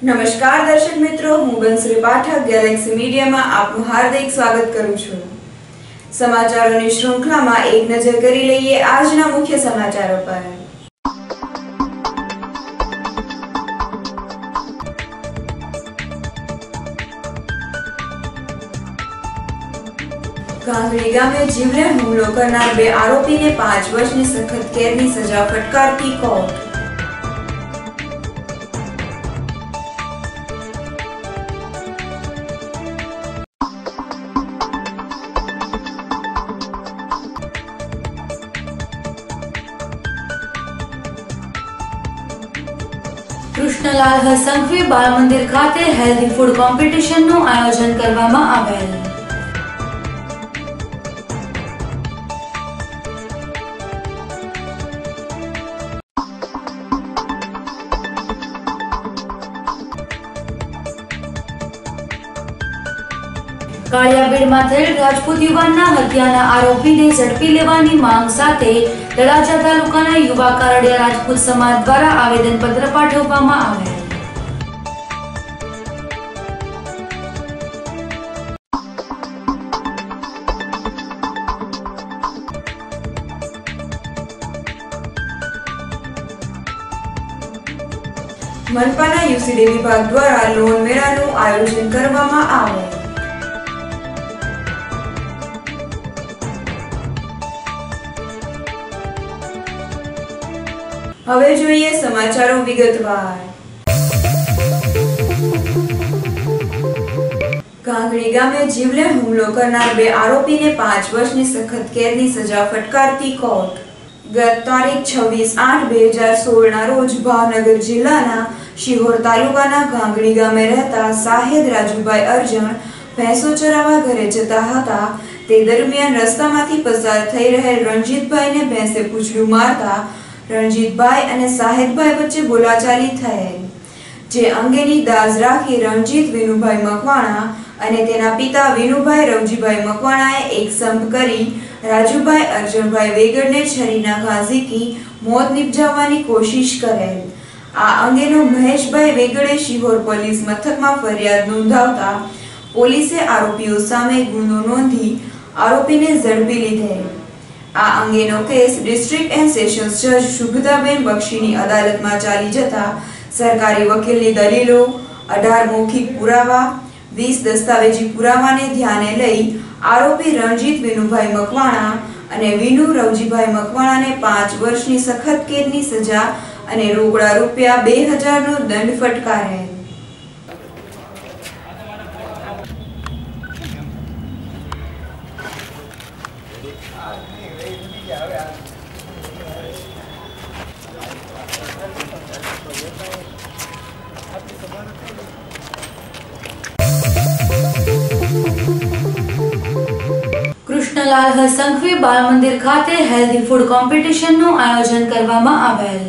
નમસ્કાર દર્શક મિત્રો, હું બંસરી પાઠક ગેલેક્સી મીડિયામાં આપનું હાર્દિક સ્વાગત કરું છું। સમાચારોની શૃંખલામાં એક નજર કરી લઈએ આજના મુખ્ય સમાચારો પર। ગાંગડી ગામે જીવલેણ હુમલો કરનાર 2 આરોપીને 5 વર્ષની સખત કેદની સજા ફટકારતી કોર્ટ। કૃષ્ણલાલ સંઘવી બાળ મંદિર ખાતે હેલ્ધી ફૂડ કોમ્પિટિશનનું આયોજન કરવામાં આવેલ। કાળિયાબેડમાં થયેલ રાજપૂત યુવાનના હત્યાના આરોપીને ઝડપી લેવાની માંગ સાથે તળાજા તાલુકાના યુવા કારડિયા રાજપૂત સમાજ દ્વારા આવેદનપત્ર પાઠવવામાં આવેલ। મનપાના યુસીડી વિભાગ દ્વારા લોન મેળાનું આયોજન કરવામાં આવેલ। હવે જોઈએ સમાચારો વિગતવાર। ગાંગડી ગામે જીવલેણ હુમલો કરનાર 2 આરોપીને 5 વર્ષની સખત કેદની સજા ફટકારતી કોર્ટ। ગત તારીખ 26/8/2016 ના રોજ ભાવનગર જિલ્લાના શિહોર તાલુકાના ગાંગડી ગામે રહેતા સાહેદ રાજુભાઈ અરજણ ભેંસો ચરાવવા ઘરે જતા હતા। તે દરમિયાન રસ્તામાંથી પસાર થઈ રહેલ રણજીતભાઈને ભેંસે પૂંછડું મારતા રણજીતભાઈ અને સાહેદભાઈ વચ્ચે બોલાચાલી થયેલ, જે અંગેની દાઝ રાખી રણજીત વિનુભાઈ મકવાણા અને તેના પિતા વિનુભાઈ રવજીભાઈ મકવાણાએ એક સંપ કરી રાજુભાઈ અરજણભાઈ વેગડને છરીના ઘા ઝીકી મોત નિપજાવવાની કોશિશ કરેલ। આ અંગેનો મહેશભાઈ વેગડે શિહોર પોલીસ મથકમાં ફરિયાદ નોંધાવતા પોલીસે આરોપીઓ સામે ગુનો નોંધી આરોપીને ઝડપી લીધેલ। આ અંગેનો કેસ ડિસ્ટ્રિક્ટ એન્ડ સેશન્સ જજ શુભદાબેન બક્ષીની અદાલતમાં ચાલી જતા સરકારી વકીલની દલીલો, 18 મૌખિક પુરાવા, 20 દસ્તાવેજી પુરાવાને ધ્યાને લઈ આરોપી રણજીત વિનુભાઈ મકવાણા અને વિનુ રવજીભાઈ મકવાણાને 5 વર્ષની સખત કેદની સજા અને રોકડા રૂપિયા 2000નો દંડ ફટકારેલ। કૃષ્ણલાલ સંઘવી બાળ મંદિર ખાતે હેલ્ધી ફૂડ કોમ્પિટિશનનું આયોજન કરવામાં આવેલ।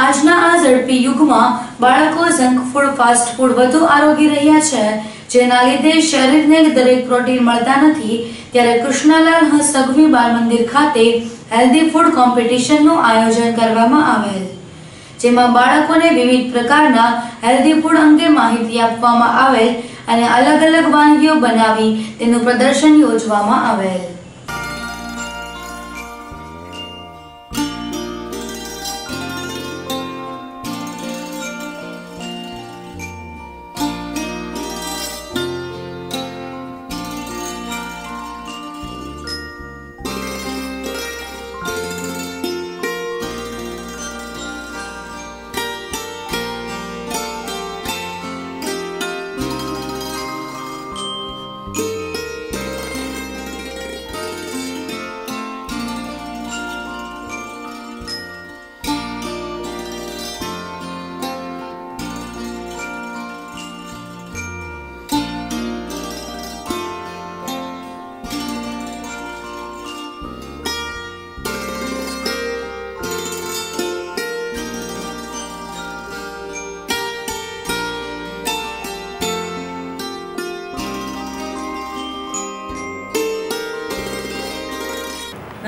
આજના આ ઝડપી યુગમાં બાળકો જંક ફૂડ, ફાસ્ટ ફૂડ વધુ આરોગી રહ્યા છે, જેના લીધે શરીરને દરેક પ્રોટીન મળતા નથી। ત્યારે કૃષ્ણલાલ સંઘવી બાળ મંદિર ખાતે હેલ્ધી ફૂડ કોમ્પિટિશનનું આયોજન કરવામાં આવેલ, જેમાં બાળકોને વિવિધ પ્રકારના હેલ્ધી ફૂડ અંગે માહિતી આપવામાં આવેલ અને અલગ અલગ વાનગીઓ બનાવી તેનું પ્રદર્શન યોજવામાં આવેલ।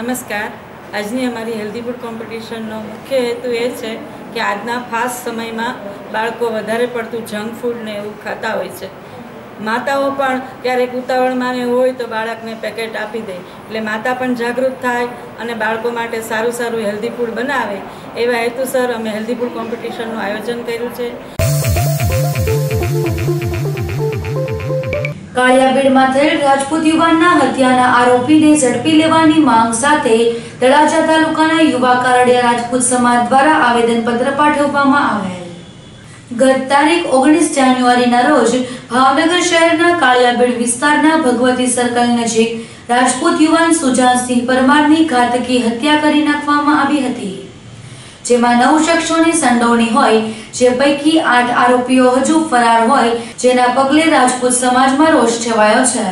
નમસ્કાર। આજની અમારી હેલ્ધી ફૂડ કોમ્પિટિશનનો મુખ્ય હેતુ એ છે કે આજના ફાસ્ટ સમયમાં બાળકો વધારે પડતું જંક ફૂડ ને એવું ખાતા હોય છે. માતાઓ પણ ક્યારેક ઉતાવળમાં હોય તો બાળકને પેકેટ આપી દે, એટલે માતા પણ જાગૃત થાય અને બાળકો માટે સારું સારું હેલ્ધી ફૂડ બનાવે. એવા હેતુસર અમે હેલ્ધી ફૂડ કોમ્પિટિશનનું આયોજન કર્યું છે. કાળિયાબેડમાં થયેલ રાજપૂત યુવાનના હત્યાના આરોપીને ઝડપી લેવાની માંગ સાથે તળાજા તાલુકાના યુવા કારડિયા રાજપૂત સમાજ દ્વારા આવેદનપત્ર પાઠવવામાં આવેલ. ગત તારીખ 19 જાન્યુઆરીના રોજ ભાવનગર શહેરના કાળિયાબેડ વિસ્તારના ભગવતી સર્કલ નજીક રાજપૂત યુવાન સુજાનસિંહ પરમારની ઘાતકી હત્યા કરી નાખવામાં આવી હતી, જેમાં 9 શખ્સોની સંડોવણી હોય, જે પૈકી 8 આરોપીઓ હજુ ફરાર હોય, જેના પગલે રાજપૂત સમાજમાં રોષ છવાયો છે.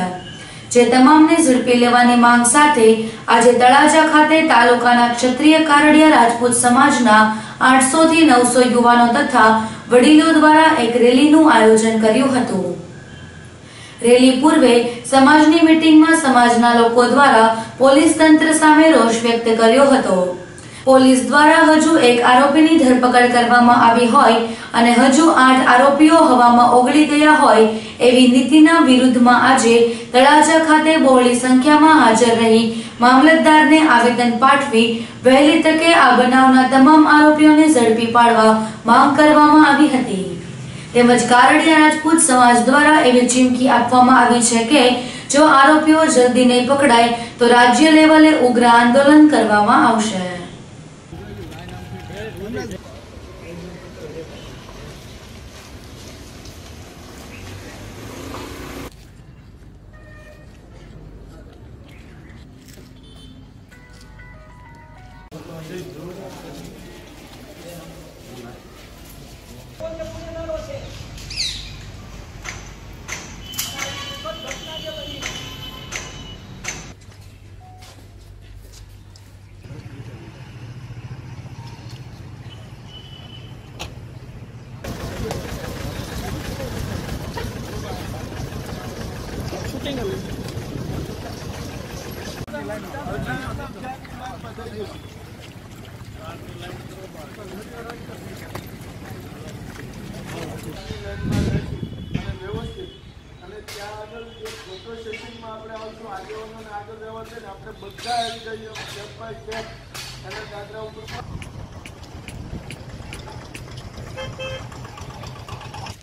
જે તમામને ઝડપી લેવાની માંગ સાથે આજે તળાજા ખાતે તાલુકાના ક્ષત્રિય કારડિયા રાજપૂત સમાજના 800 થી 900 યુવાનો તથા વડીલો દ્વારા એક રેલીનું આયોજન કર્યું હતું. રેલી પૂર્વે સમાજની મીટિંગમાં સમાજના લોકો દ્વારા પોલીસ તંત્ર સામે રોષ વ્યક્ત કર્યો હતો. પોલીસ દ્વારા હજુ એક આરોપીની ધરપકડ કરવામાં આવી હોય અને હજુ 8 આરોપીઓ હવામાં ઓગળી ગયા હોય એવી નીતિના વિરુદ્ધમાં આજે તળાજા ખાતે બહોળી સંખ્યામાં હાજર રહી મામલતદારને આવેદન પાઠવી વહેલી તકે આ બનાવના તમામ આરોપીઓને ઝડપી પાડવા માંગ કરવામાં આવી હતી. તેમજ કારડિયા રાજપૂત સમાજ દ્વારા એવી ચીમકી આપવામાં આવી છે કે જો આરોપીઓ જલ્દી નહીં પકડાય તો રાજ્ય લેવલે ઉગ્ર આંદોલન કરવામાં આવશે.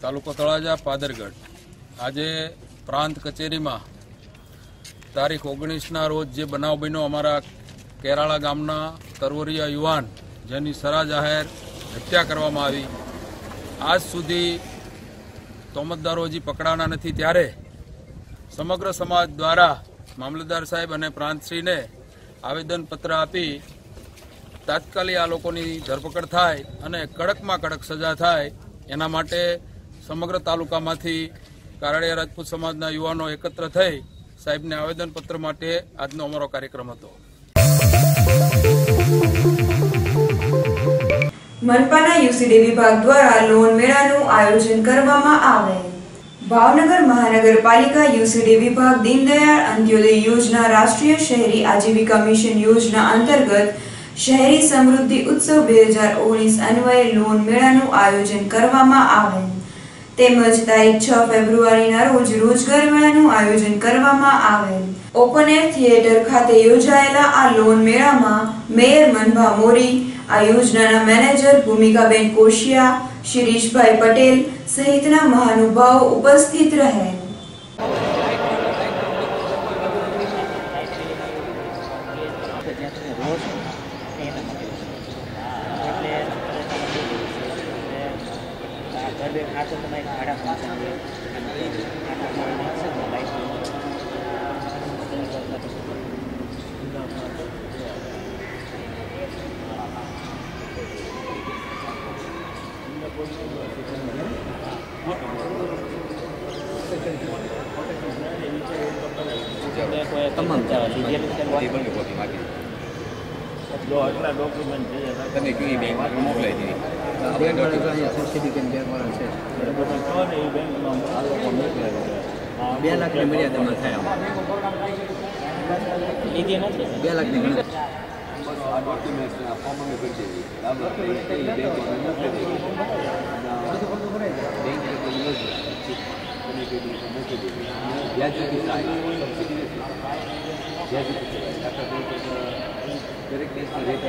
તાલુકો તળાજા પાદરગઢ આજે પ્રાંત કચેરીમાં તારીખ 19ના રોજ જે બનાવ બન્યો, અમારા કેરાળા ગામના તરવરિયા યુવાન જેની સરા જાહેર હત્યા કરવામાં આવી, આજ સુધી તોમતદારો હજી પકડાના નથી, ત્યારે સમગ્ર સમાજ દ્વારા મામલતદાર સાહેબ અને પ્રાંતશ્રીને આવેદનપત્ર આપી તાત્કાલિક આ લોકોની ધરપકડ થાય અને કડકમાં કડક સજા થાય એના માટે સમગ્ર તાલુકામાંથી કારડિયા રાજપૂત સમાજના યુવાનો એકત્ર થઈ સાહેબને આવેદનપત્ર માટે આજનો અમારો કાર્યક્રમ હતો. મનપાના યુસીડી વિભાગ દ્વારા લોન મેળાનું આયોજન કરવામાં આવે. ભાવનગર મહાનગરપાલિકા યુસીડી વિભાગ દીનદયાળ અંત્યોદય યોજના રાષ્ટ્રીય શહેરી આજીવિકા મિશન યોજના અંતર્ગત શહેરી સમૃદ્ધિ ઉત્સવ 2019 અન્વયે લોન મેળાનું આયોજન કરવામાં આવે તેમજ તારીખ 6 ફેબ્રુઆરીના રોજ રોજગાર મેળાનું આયોજન કરવામાં આવે. ઓપન એર થિયેટર ખાતે યોજાયેલા આ લોન મેળામાં મેયર મનભા મોરી, આ યોજનાના મેનેજર ભૂમિકાબેન કોશિયા, શિરીષભાઈ પટેલ સહિતના મહાનુભાવો ઉપસ્થિત રહે. તમે કઈ બેંકમાં મોકલાઈ દીધી આપણે $2 લાખની મર્યાદામાં થાય 2 લાખની ગણતરી આ ડોક્યુમેન્ટ્સને આ ફોર્મ અમે કરી દેવી બરાબર બેંકમાં મોકલી દેવી બેંક યોજના મૂકી દેવી વ્યાજબી સહાય સબસિડી વ્યાજબી દરેક દેશની રેટ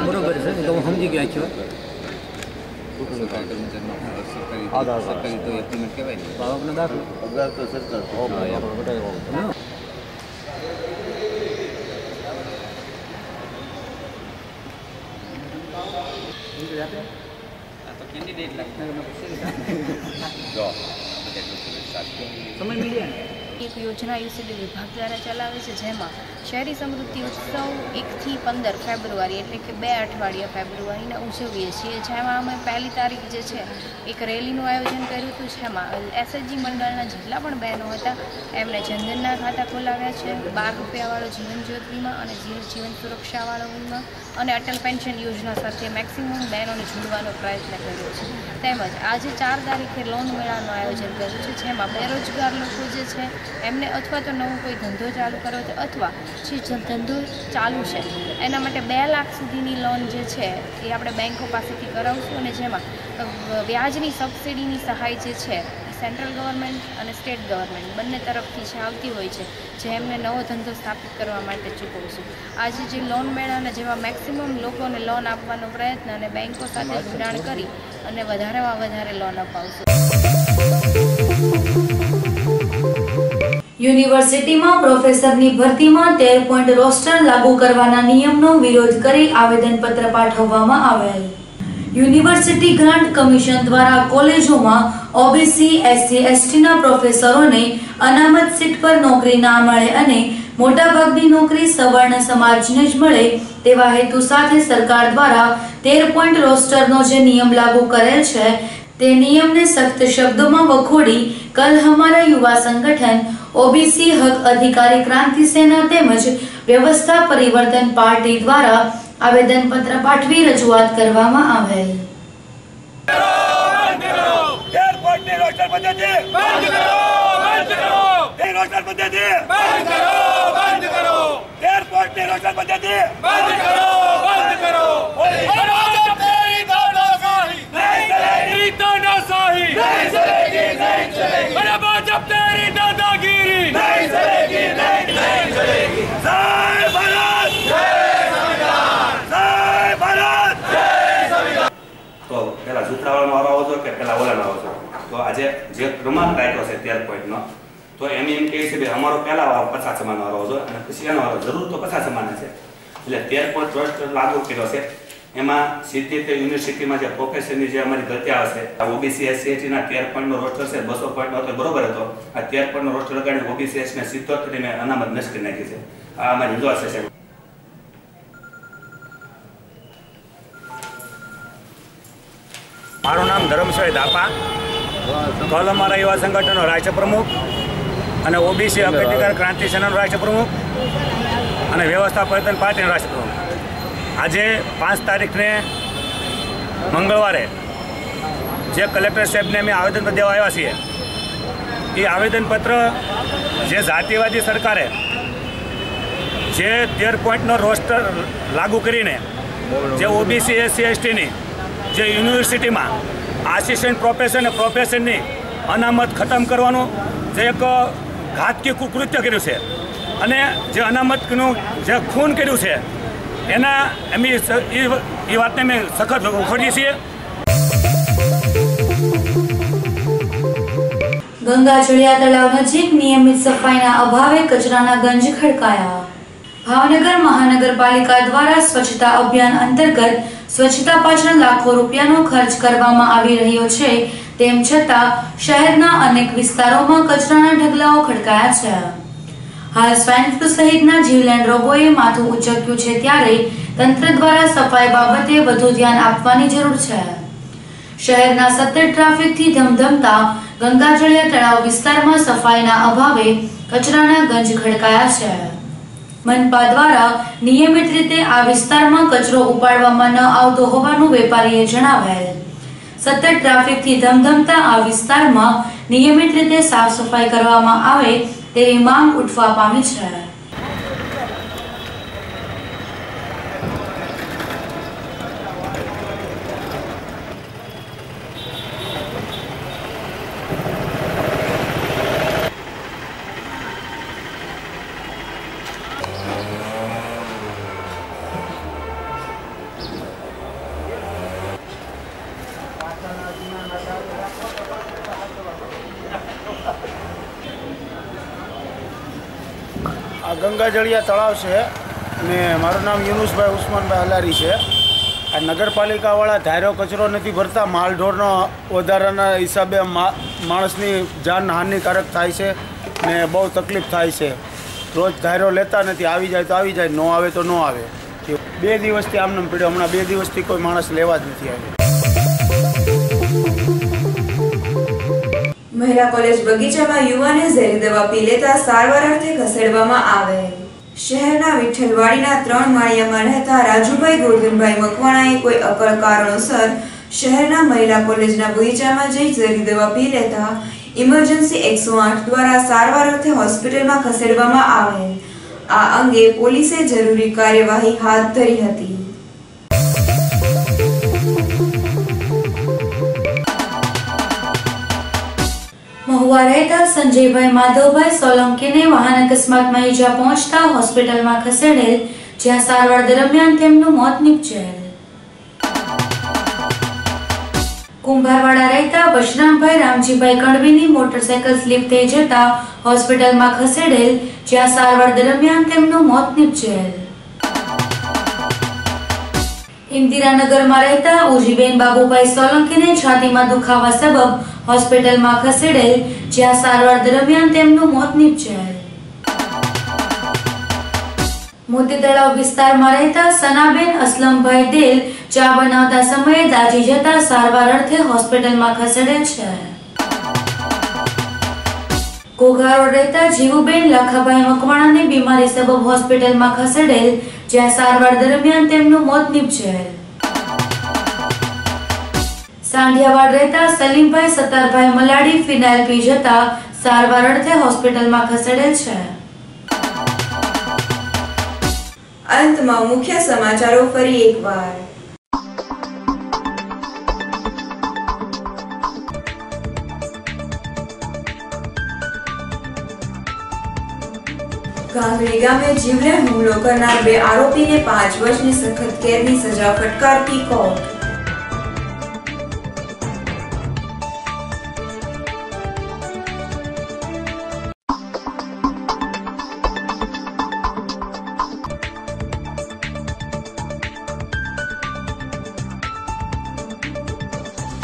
બરોબર છે તો હું સમજી ગયા છું સરકારી તો એપ્લિમેન્ટ કહેવાય ને બાળકને દાખલો પગાર તો સરકાર એક યોજના યુસીડી વિભાગ દ્વારા ચલાવે છે, જેમાં શહેરી સમૃદ્ધિ ઉત્સવ 1 થી 15 ફેબ્રુઆરી એટલે કે 2 અઠવાડિયા ફેબ્રુઆરીના ઉજવીએ છીએ, જેમાં અમે 1લી તારીખ જે છે એક રેલીનું આયોજન કર્યું હતું, જેમાં એસએચજી મંડળના જેટલા પણ બહેનો હતા એમણે જનધનના ખાતા ખોલાવ્યા છે, 12 રૂપિયાવાળો જીવન જ્યોત વીમા અને જીવન સુરક્ષાવાળો વીમા અને અટલ પેન્શન યોજના સાથે મેક્સિમમ બહેનોને જોડવાનો પ્રયત્ન કર્યો છે. તેમજ આજે 4 તારીખે લોન મેળાનું આયોજન કર્યું છે, જેમાં બેરોજગાર લોકો જે છે એમને અથવા તો નવો કોઈ ધંધો ચાલુ કરવો છે અથવા જે ધંધો ચાલુ છે એના માટે 2 લાખ સુધીની લોન જે છે એ આપણે બેંકો પાસેથી કરાવશું, અને જેમાં વ્યાજની સબસિડીની સહાય જે છે સેન્ટ્રલ ગવર્મેન્ટ અને સ્ટેટ ગવર્મેન્ટ બંને તરફથી જે આવતી હોય છે, જે એમને નવો ધંધો સ્થાપિત કરવા માટે ચૂકવશું. આજે જે લોન મેળાના જેવા મેક્સિમમ લોકોને લોન આપવાનો પ્રયત્ન અને બેંકો સાથે જોડાણ કરી અને વધારેમાં વધારે લોન અપાવશું. યુનિવર્સિટીમાં પ્રોફેસરની ભરતીમાં 13 પોઈન્ટ રોસ્ટર લાગુ કરવાના નિયમનો વિરોધ કરી આવેદનપત્ર પાઠવવામાં આવેલ. યુનિવર્સિટી ગ્રાન્ટ કમિશન દ્વારા કોલેજોમાં ઓબીસી એસસી એસટીના પ્રોફેસરોને અનામત સીટ પર નોકરી ના મળે અને મોટાભાગની નોકરી સવર્ણ સમાજને જ મળે તેવા હેતુ સાથે સરકાર દ્વારા 13 પોઈન્ટ રોસ્ટરનો જે નિયમ લાગુ કરેલ છે તે નિયમને સખ્ત શબ્દોમાં વખોડી કલ હમારા યુવા સંગઠન ઓબીસી હક અધિકારી ક્રાંતિ સેના તેમજ વ્યવસ્થા પરિવર્તન પાર્ટી દ્વારા આવેદનપત્ર પાઠવી રજૂઆત કરવામાં આવેલ. તો પેલા જૂતરાવાળાનો વારો આવો છો કે પેલા ઓલાનો આવો છો? તો આજે જે ક્રમાંક રાખ્યો છે 13 પોઈન્ટનો, તો એમ કહે છે કે અમારો પહેલા વારો 50 સમાન વારો આવજો અને પછી એનો વારો જરૂર તો 50 સમાન છે. એટલે 13 પોઈન્ટ રોસ્ટર લાગુ કર્યો છે. એમાં સીધી રીતે યુનિવર્સિટીમાં જે પ્રોફેસરની જે અમારી ગતિ આવશે, ઓબીસી એસસી એસટીના 13 પોઈન્ટનો રોસ્ટર છે, 200 પોઈન્ટનો હતો બરોબર હતો. આ 13 પોઈન્ટનો રોસ્ટર લગાડીને ઓબીસી એસને 77 મેં અનામત નષ્ટ કરી નાખી છે. આ અમારી રજૂઆત છે. મારું નામ ધરમશભાઈ ધાપા, કલ અમારા યુવા સંગઠનનો રાષ્ટ્ર પ્રમુખ અને ઓબીસી હક અધિકાર ક્રાંતિ સેનાનો રાષ્ટ્ર પ્રમુખ અને વ્યવસ્થા પરિવર્તન પાર્ટીનો રાષ્ટ્ર પ્રમુખ. આજે 5 તારીખને મંગળવારે જે કલેક્ટર સાહેબને અમે આવેદનપત્ર દેવા આવ્યા છીએ, એ આવેદનપત્ર જે જાતિવાદી સરકારે જે 13 પોઈન્ટનો રોસ્ટર લાગુ કરીને જે ઓબીસી એસસી એસટીની જે યુનિવર્સિટીમાં આસિસ્ટન્ટ પ્રોફેસર અને પ્રોફેસરની અનામત ખતમ કરવાનું જે એક ઘાતકી કૃત્ય કર્યું છે અને જે અનામતનું જે ખૂન કર્યું છે એના અમે એ વાતને અમે સખત વખોડીએ છીએ. ગંગાજળિયા તળાવ નજીક નિયમિત સફાઈના અભાવે કચરાના ગંજ ખડકાયા. ભાવનગર મહાનગરપાલિકા દ્વારા સ્વચ્છતા અભિયાન અંતર્ગત સ્વચ્છતા પાછળ લાખો રૂપિયાનો ખર્ચ કરવામાં આવી રહ્યો છે, તેમ છતાં શહેરના અનેક વિસ્તારોમાં કચરાના ઢગલાઓ ખડકાયા છે. હાલ સ્વાઇન ફ્લૂ સહિતના જીવલેણ રોગોએ માથું ઉચક્યું છે, ત્યારે તંત્ર દ્વારા સફાઈ બાબતે વધુ ધ્યાન આપવાની જરૂર છે. શહેરના સતત ટ્રાફિકથી ધમધમતા ગંગાજળિયા તળાવ વિસ્તારમાં સફાઈના અભાવે કચરાના ગંજ ખડકાયા છે. મનપા દ્વારા નિયમિત રીતે આ વિસ્તારમાં કચરો ઉપાડવામાં ન આવતો હોવાનું વેપારીએ જણાવેલ. સતત ટ્રાફિકથી ધમધમતા આ વિસ્તારમાં નિયમિત રીતે સાફ સફાઈ કરવામાં આવે તેવી માંગ ઉઠવા પામી છે. આ ગંગાજળિયા તળાવ છે ને મારું નામ યુનુસભાઈ ઉસ્માનભાઈ હલારી છે. આ નગરપાલિકાવાળા ધાર્યો કચરો નથી ભરતા. માલઢોરનો વધારાના હિસાબે માણસની જાન હાનિકારક થાય છે ને બહુ તકલીફ થાય છે. રોજ ધાર્યો લેતા નથી. આવી જાય તો આવી જાય, ન આવે તો ન આવે. 2 દિવસથી આમને પીડ્યો. હમણાં 2 દિવસથી કોઈ માણસ લેવા જ નથી આવ્યો. મહિલા કોલેજ બગીચામાં યુવાને ઝેરી દવા પી લેતા સારવાર અર્થે ખસેડવામાં આવેલ. શહેરના વિઠ્ઠલવાડીના 3 માળિયામાં રહેતા રાજુભાઈ ગોરધનભાઈ મકવાણાએ કોઈ અકળ કારણોસર શહેરના મહિલા કોલેજના બગીચામાં જઈ ઝેરી દવા પી લેતા ઇમરજન્સી 108 દ્વારા સારવાર અર્થે હોસ્પિટલમાં ખસેડવામાં આવેલ. આ અંગે પોલીસે જરૂરી કાર્યવાહી હાથ ધરી હતી. મહુવા રહેતા સંજયભાઈ માધવભાઈ સોલંકીને વાહન અકસ્માતમાં ઈજા પહોંચતા હોસ્પિટલમાં ખસેડેલ, જ્યાં સારવાર દરમિયાન તેમનું મોત નીપજેલ. કુંભારવાડા રહેતા બશરામભાઈ રામજીભાઈ કણવીની મોટરસાયકલ સ્લીપ થઈ જતા હોસ્પિટલમાં ખસેડેલ, જ્યાં સારવાર દરમિયાન તેમનું મોત નીપજેલ. ઇન્દિરાનગરમાં રહેતા ઉજીબેન બાબુભાઈ સોલંકીને છાતીમાં દુખાવા સબબ હોસ્પિટલમાં ખસેડેલ, જ્યાં સારવાર દરમિયાન તેમનું મોત નીપજેલ. મોતી તળાવ વિસ્તારમાં રહેતા સનાબેન અસલમભાઈ દેલ ચા બનાવતા સમયે દાઝી જતા સારવાર અર્થે હોસ્પિટલમાં ખસેડેલ છે. ઘોઘા રોડ રહેતા જીવુબેન લાખાભાઈ મકવાણાને બીમારી સબબ હોસ્પિટલમાં ખસેડેલ, જ્યાં સારવાર દરમિયાન તેમનું મોત નીપજેલ. સાંઢિયાવાડ રહેતા સલીમભાઈ સતારભાઈ મલાડી ફિનાઇલ પી જતા સારવાર અર્થે હોસ્પિટલમાં ખસેડેલ છે. અંતમાં મુખ્ય સમાચારો ફરી એકવાર. ગાંગડી ગામે જીવલેણ હુમલો કરનાર 2 આરોપીને 5 વર્ષની સખત કેદની સજા ફટકારતી કોર્ટ.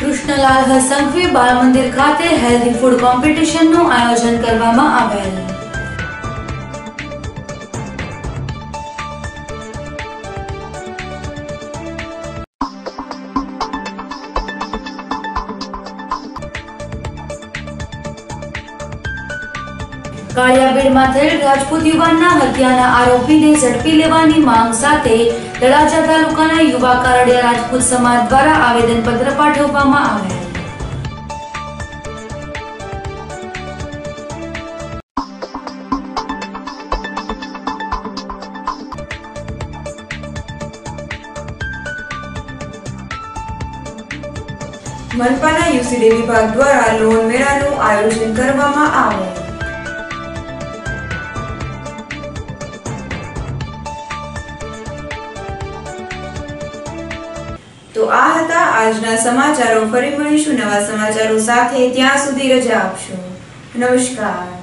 કૃષ્ણલાલ હસંઘવી બાળ મંદિર ખાતે હેલ્ધી ફૂડ કોમ્પિટિશનનું આયોજન કરવામાં આવેલ. કાળિયાબેડમાં થયેલ રાજપૂત યુવાનના હત્યાના આરોપીને ઝડપી લેવાની માંગ સાથે તળાજા તાલુકાના યુવા કારડિયા રાજપૂત સમાજ દ્વારા આવેદનપત્ર પાઠવવામાં આવેલ. મનપાના યુસીડી વિભાગ દ્વારા લોન મેળાનું આયોજન કરવામાં આવેલ. તો આ હતા આજના સમાચારો. ફરી મળીશું નવા સમાચારો સાથે. ત્યાં સુધી રજા આપશો. નમસ્કાર.